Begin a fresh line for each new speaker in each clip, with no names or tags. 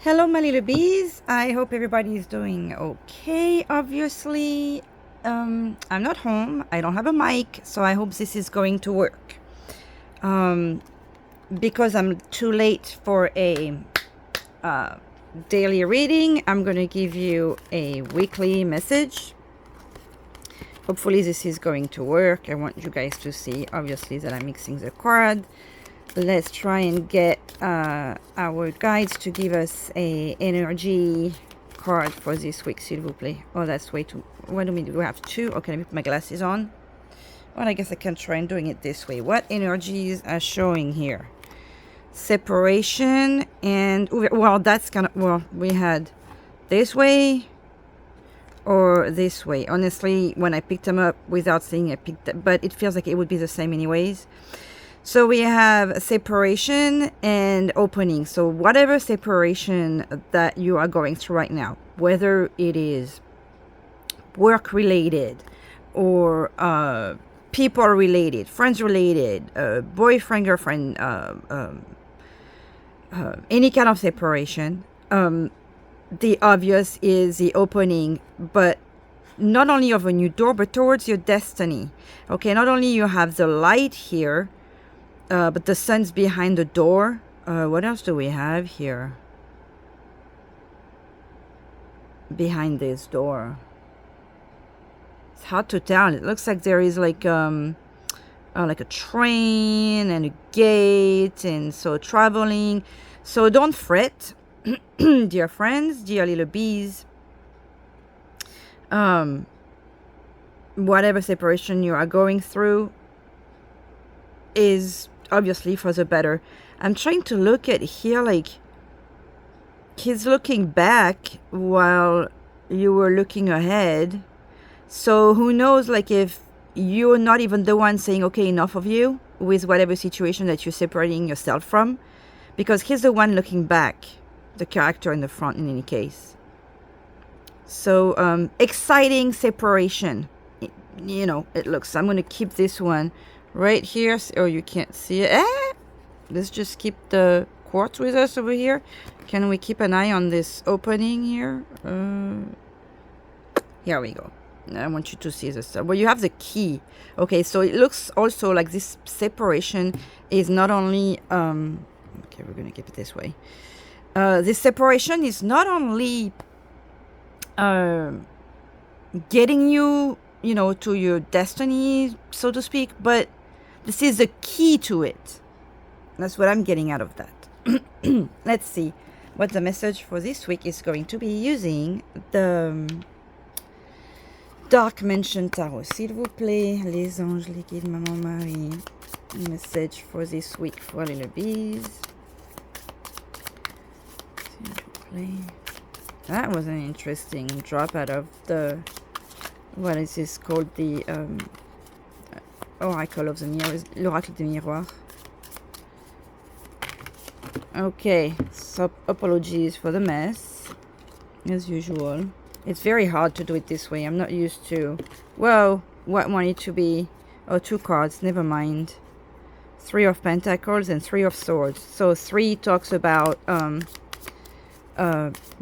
Hello, my little bees. I hope everybody is doing okay. Obviously, I'm not home. I don't have a mic, so I hope this is going to work. Um, because I'm too late for a daily reading, I'm going to give you a weekly message. Hopefully, this is going to work. I want you guys to see, obviously, that I'm mixing the card. Let's try and get our guides to give us a energy card for this week, s'il vous plaît. Oh, that's way too... What do we do? We have two. Okay, let me put my glasses on. Well, I guess I can try and doing it this way. What energies are showing here? Separation and... Well, that's kind of... Well, we had this way or this way. Honestly, when I picked them up without seeing it, but it feels like it would be the same anyways. So we have separation and opening. So whatever separation that you are going through right now, whether it is work related or people related, friends related, boyfriend, girlfriend, any kind of separation, the obvious is the opening, but not only of a new door, but towards your destiny. Okay, not only you have the light here, but the sun's behind the door. What else do we have here? Behind this door. It's hard to tell. It looks like there is like a train and a gate, and so traveling. So don't fret, dear friends, dear little bees. Whatever separation you are going through is obviously for the better. I'm trying to look at here, like he's looking back while you were looking ahead. So who knows, like if you're not even the one saying, okay, enough of you with whatever situation that you're separating yourself from, because he's the one looking back, the character in the front in any case. So exciting separation. You know, it looks, I'm going to keep this one right here. Oh, you can't see it. Let's just keep the quartz with us over here. Can we keep an eye on this opening here? Here we go. I want you to see this. Well, you have the key. Okay, so it looks also like this separation is not only... okay, we're going to keep it this way. This separation is not only getting you, you know, to your destiny, so to speak, but this is the key to it. That's what I'm getting out of that. Let's see what the message for this week is going to be using the Dark Mansion Tarot. S'il vous plaît, les anges, les guides, Maman Marie. Message for this week for little bees. S'il vous plaît. That was an interesting drop out of the... What is this called? The... Oracle of the Mirrors, l'Oracle des Miroirs. Okay, so apologies for the mess, as usual. It's very hard to do it this way. I'm not used to... Whoa, what want it to be? Oh, two cards, never mind. 3 of Pentacles and 3 of Swords. So 3 talks about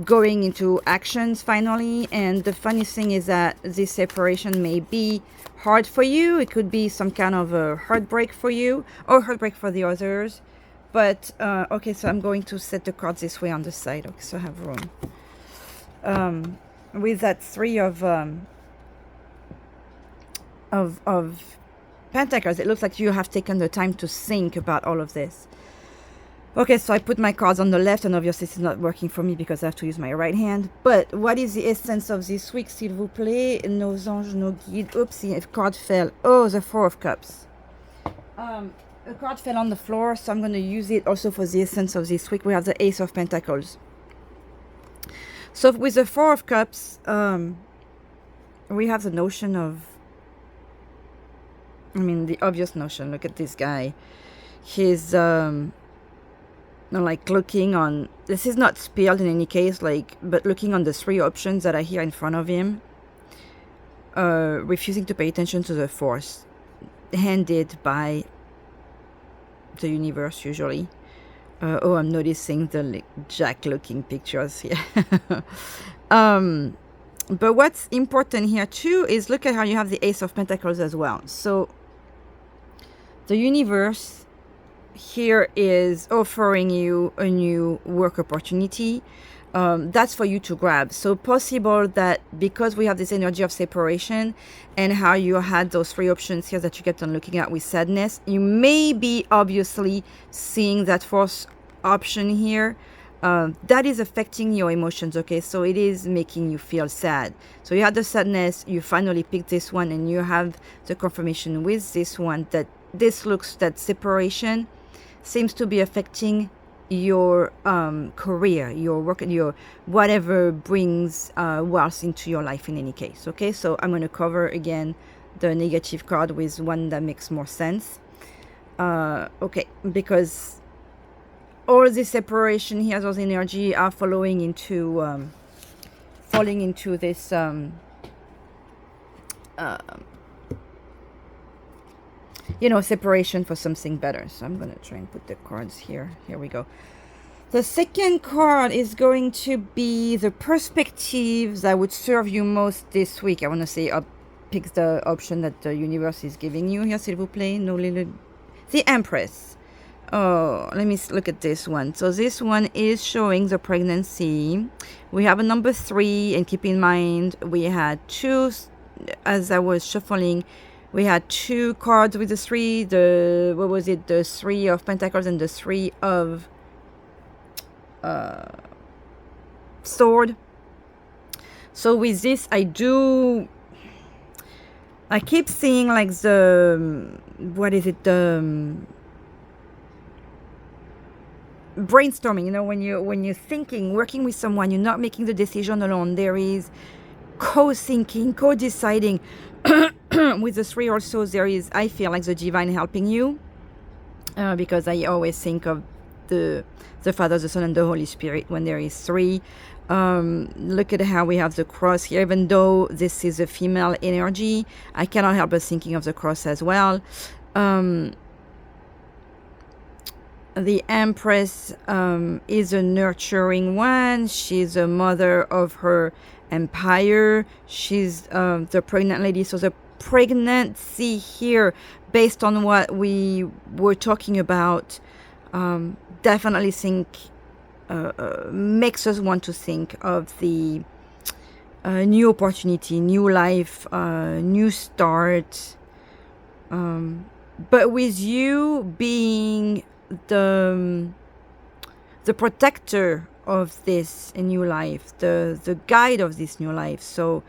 going into actions finally, and the funny thing is that this separation may be hard for you. It could be some kind of a heartbreak for you or heartbreak for the others, but okay, so I'm going to set the cards this way on the side. Okay, so I have room. With that 3 of Pentacles, it looks like you have taken the time to think about all of this. Okay, so I put my cards on the left, and obviously it's not working for me because I have to use my right hand. But what is the essence of this week, s'il vous plaît? Nos anges, nos guides. Oopsie, a card fell. Oh, the 4 of Cups. A card fell on the floor, so I'm going to use it also for the essence of this week. We have the Ace of Pentacles. So with the 4 of Cups, we have the notion of... I mean, the obvious notion. Look at this guy. He's... like looking on, this is not spelled in any case, like, but looking on the 3 options that are here in front of him, refusing to pay attention to the force handed by the universe usually, Oh, I'm noticing the Jack-looking pictures here. um, but what's important here too is look at how you have the Ace of Pentacles as well. So the universe here is offering you a new work opportunity. That's for you to grab. So possible that because we have this energy of separation and how you had those three options here that you kept on looking at with sadness, you may be obviously seeing that fourth option here. That is affecting your emotions, okay? So it is making you feel sad. So you had the sadness, you finally picked this one, and you have the confirmation with this one that that separation seems to be affecting your career, your work, your whatever brings wealth into your life in any case, okay? So I'm going to cover again the negative card with one that makes more sense. Okay, because all this separation here, those energy are falling into this you know, separation for something better. So I'm going to try and put the cards here. Here we go. The second card is going to be the perspectives that would serve you most this week. I want to say pick the option that the universe is giving you here, s'il vous plaît. No little... The Empress. Oh, let me look at this one. So this one is showing the pregnancy. We have a number 3, and keep in mind we had 2, as I was shuffling, we had 2 cards with the 3, what was it, the 3 of Pentacles and the 3 of Sword. So with this, I keep seeing like the, what is it, the brainstorming, you know, when you're thinking, working with someone, you're not making the decision alone. There is co-thinking, co-deciding. With the 3 also, there is, I feel like, the divine helping you, because I always think of the Father, the Son, and the Holy Spirit when there is 3. Look at how we have the cross here. Even though this is a female energy, I cannot help but thinking of the cross as well. The Empress is a nurturing one. She's a mother of her empire. She's the pregnant lady. So the pregnancy here, based on what we were talking about, definitely think makes us want to think of the new opportunity, new life, new start. But with you being the protector of this new life, the guide of this new life, so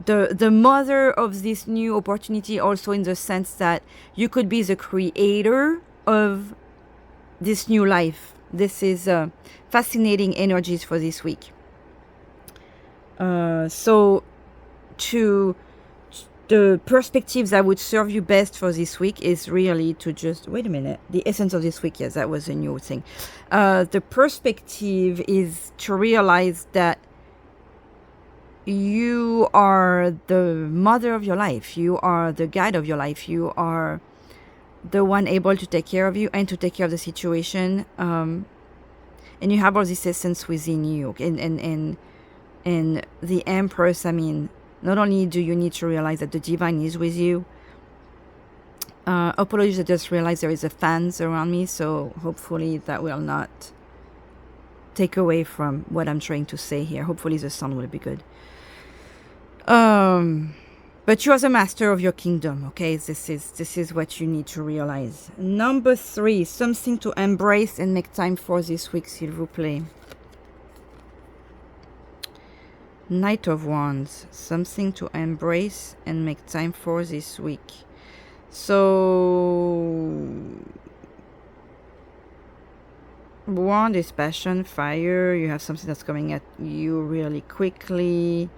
the mother of this new opportunity, also in the sense that you could be the creator of this new life. This is fascinating energies for this week. So to the perspectives that would serve you best for this week is really to just, wait a minute, the essence of this week, yes, that was a new thing. The perspective is to realize that you are the mother of your life. You are the guide of your life. You are the one able to take care of you and to take care of the situation. And you have all this essence within you. And the Empress, I mean, not only do you need to realize that the divine is with you. Apologies, I just realized there is a fans around me, so hopefully that will not take away from what I'm trying to say here. Hopefully the sound will be good. But you are the master of your kingdom, okay? This is what you need to realize. Number 3, something to embrace and make time for this week, s'il vous plaît. Knight of Wands, something to embrace and make time for this week. So, Wand is passion, fire. You have something that's coming at you really quickly.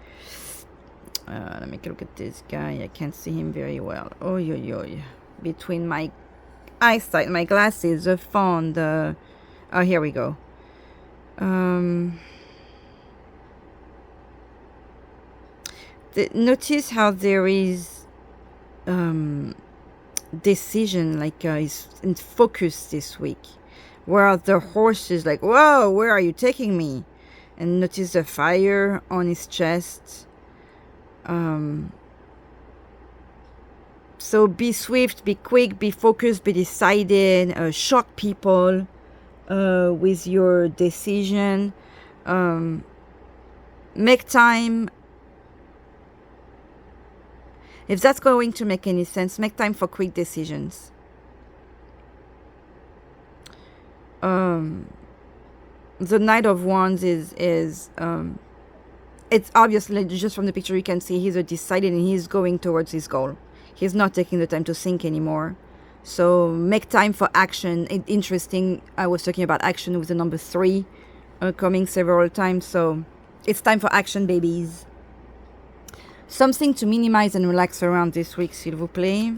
Let me look at this guy. I can't see him very well. Oh, yo. Between my eyesight, my glasses, the phone, oh, here we go. Notice how there is decision, like is in focus this week. Where the horse is like, whoa, where are you taking me? And notice the fire on his chest. So be swift, be quick, be focused, be decided, shock people with your decision. Make time. If that's going to make any sense, make time for quick decisions. The Knight of Wands is it's obviously just from the picture you can see he's decided and he's going towards his goal. He's not taking the time to think anymore. So make time for action. Interesting, I was talking about action with the number 3 coming several times. So it's time for action, babies. Something to minimize and relax around this week, s'il vous plaît.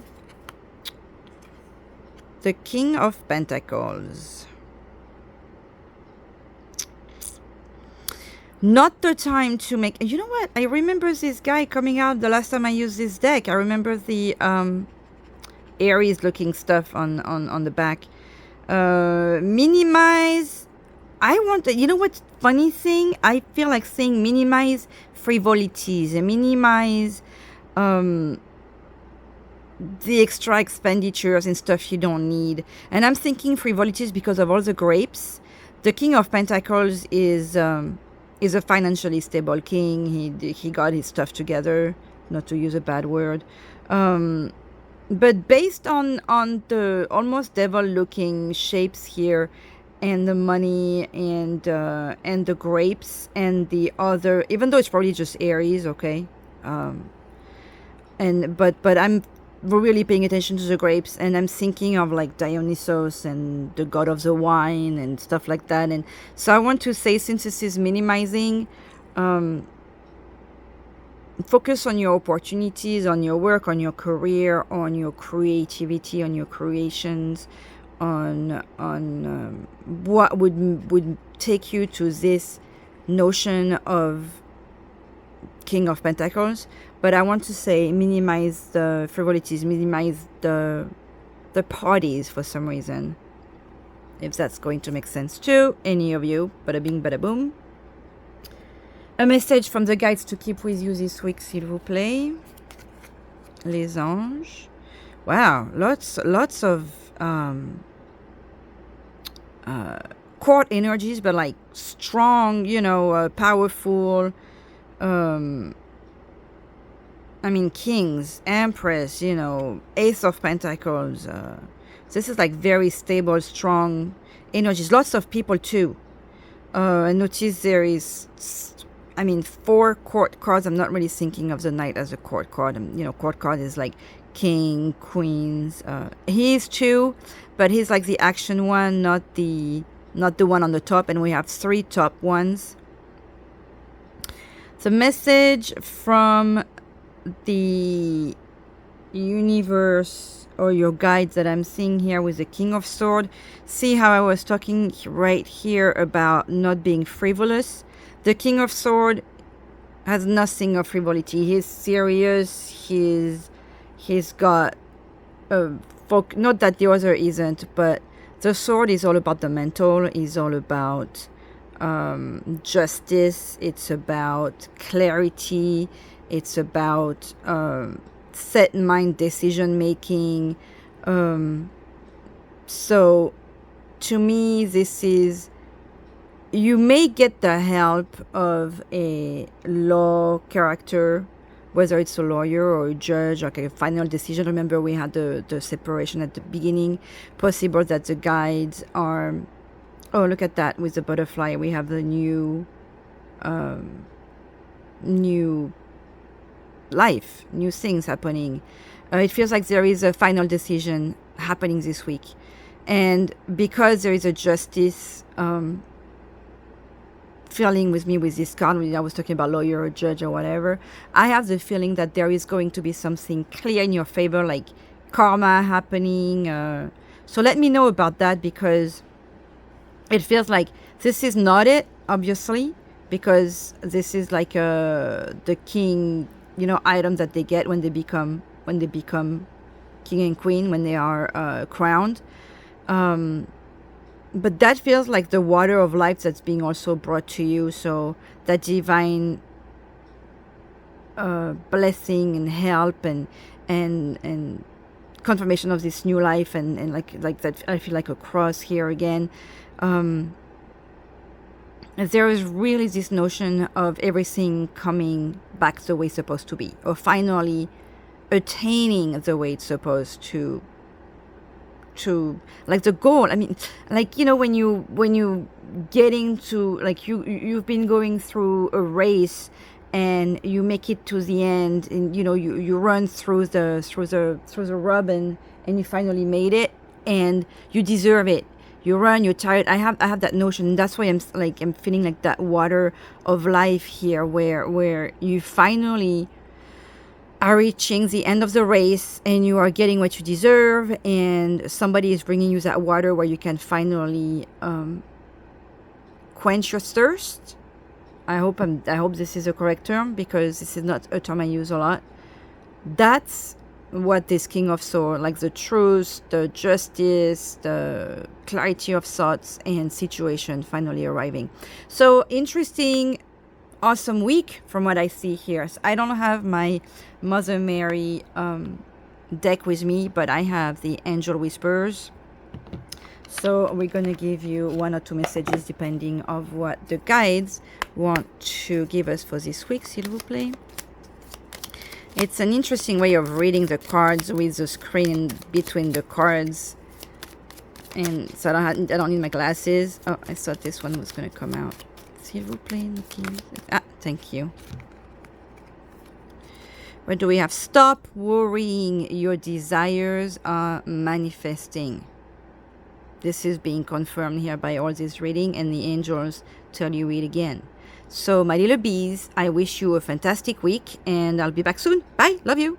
The King of Pentacles. Not the time to make... You know what? I remember this guy coming out the last time I used this deck. I remember the Aries looking stuff on the back. Minimize... I want... You know what? Funny thing? I feel like saying minimize frivolities. Minimize the extra expenditures and stuff you don't need. And I'm thinking frivolities because of all the grapes. The King of Pentacles is a financially stable king. He got his stuff together, not to use a bad word. But based on the almost devil-looking shapes here, and the money and the grapes and the other, even though it's probably just Aries, okay. But I'm really paying attention to the grapes, and I'm thinking of like Dionysos and the god of the wine and stuff like that. And so I want to say, since this is minimizing, focus on your opportunities, on your work, on your career, on your creativity, on your creations, on what would take you to this notion of King of Pentacles. But I want to say minimize the frivolities, minimize the parties for some reason. If that's going to make sense to any of you. Bada bing, bada boom. A message from the guides to keep with you this week, s'il vous plaît. Les anges. Wow, lots of court energies, but like strong, powerful. I mean, kings, empress, ace of pentacles. This is like very stable, strong energies. Lots of people too. I notice there is, 4 court cards. I'm not really thinking of the knight as a court card. Court card is like king, queens. He is 2, but he's like the action one, not the one on the top. And we have 3 top ones. The message from the universe or your guides that I'm seeing here with the King of Swords. See how I was talking right here about not being frivolous? The King of Swords has nothing of frivolity. He's serious. He's got not that the other isn't, but the sword is all about the mental. Is all about justice. It's about clarity. It's about set mind decision making. So to me, this is, you may get the help of a law character, whether it's a lawyer or a judge, like a final decision. Remember, we had the separation at the beginning. Possible that the guides are, oh, look at that with the butterfly. We have the new life, new things happening. It feels like there is a final decision happening this week, and because there is a justice feeling with me with this card, when I was talking about lawyer or judge or whatever, I have the feeling that there is going to be something clear in your favor, like karma happening. So let me know about that, because it feels like this is not it, obviously, because this is like the king, items that they get when they become king and queen, when they are crowned. but that feels like the water of life that's being also brought to you. So that divine blessing and help and confirmation of this new life, and like that, I feel like a cross here again. There is really this notion of everything coming back the way it's supposed to be, or finally attaining the way it's supposed to like the goal. I mean, like, you know, when you getting to, like, you've been going through a race and you make it to the end, and you know, you run through the rub, and you finally made it, and you deserve it. You run, you're tired. I have that notion. That's why I'm feeling like that water of life here, where you finally are reaching the end of the race and you are getting what you deserve, and somebody is bringing you that water where you can finally quench your thirst. I hope this is a correct term, because this is not a term I use a lot. That's what this King of Swords, like the truth, the justice, the clarity of thoughts and situation finally arriving. So interesting, awesome week from what I see here. So I don't have my Mother Mary deck with me, but I have the Angel Whispers. So we're going to give you 1 or 2 messages depending on what the guides want to give us for this week, s'il vous plaît. It's an interesting way of reading the cards with the screen between the cards. And so I don't need my glasses. Oh, I thought this one was going to come out. S'il vous plaît, please. Ah, thank you. What do we have? Stop worrying. Your desires are manifesting. This is being confirmed here by all this reading, and the angels tell you it again. So, my little bees, I wish you a fantastic week, and I'll be back soon. Bye. Love you.